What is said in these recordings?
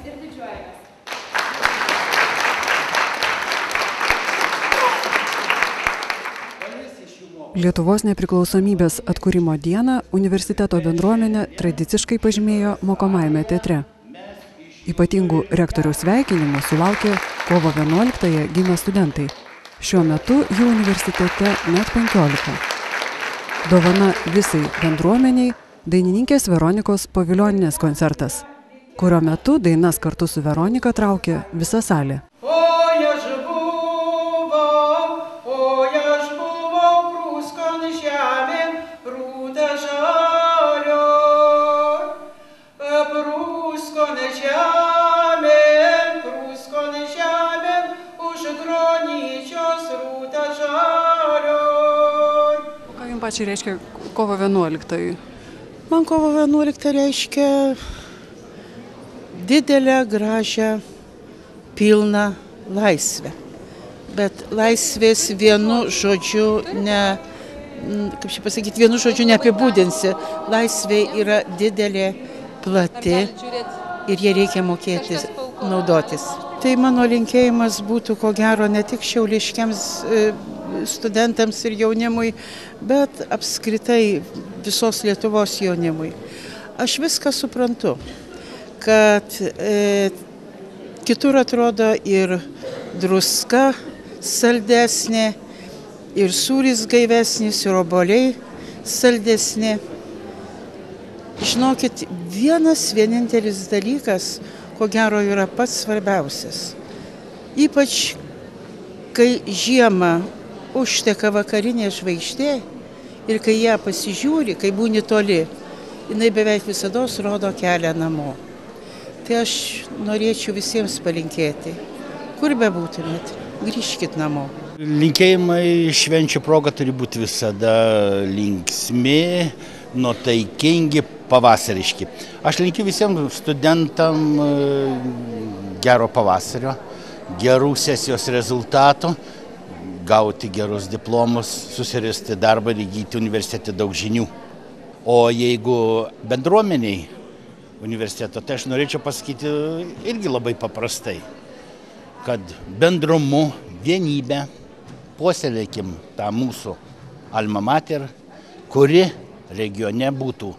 ir didžiuojamės. Lietuvos nepriklausomybės atkūrimo dieną universiteto bendruomenė tradiciškai pažymėjo mokomajame teatre. Ypatingų rektoriaus sveikinimų sulaukė kovo 11-ąją gimę studentai. Šiuo metu jų universitete net 15. Dovana visai bendruomeniai dainininkės Veronikos Povilionienės koncertas, kurio metu dainas kartu su Veronika traukė visa salė. Ką jums pačiai reiškia kovo 11? Man kovo 11 reiškia didelę, gražią, pilną laisvę. Bet laisvės vienu žodžiu vienu žodžiu neapibūdinsi. Laisvė yra didelė, plati ir jie reikia mokėti naudotis. Tai mano linkėjimas būtų ko gero ne tik šiauliškiams studentams ir jaunimui, bet apskritai visos Lietuvos jaunimui. Aš viską suprantu, kad kitur atrodo ir druska saldesnė, ir sūris gaivesnis, ir obuoliai saldesni. Žinokit, vienintelis dalykas, ko gero, yra pats svarbiausias. Ypač, kai žiemą užteka vakarinė žvaigždė ir kai ją pasižiūri, kai būni toli, jinai beveik visados rodo kelią namo. Tai aš norėčiau visiems palinkėti, kur bebūtumėt, grįžkit namo. Linkėjimai švenčių proga turi būti visada linksmi, nuotaikingi, pavasariški. Aš linkiu visiems studentam gero pavasario, gerų sesijos rezultatų, gauti gerus diplomus, susirasti darbą ir įgyti universitete daug žinių. O jeigu bendruomeniai universiteto, tai aš norėčiau pasakyti irgi labai paprastai, kad bendrumu, vienybę puoselėkim tą mūsų alma mater, kuri regione būtų,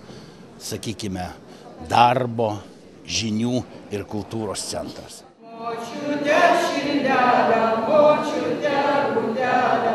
sakykime, darbo, žinių ir kultūros centras. Močiute širdelė, močiute gudelė,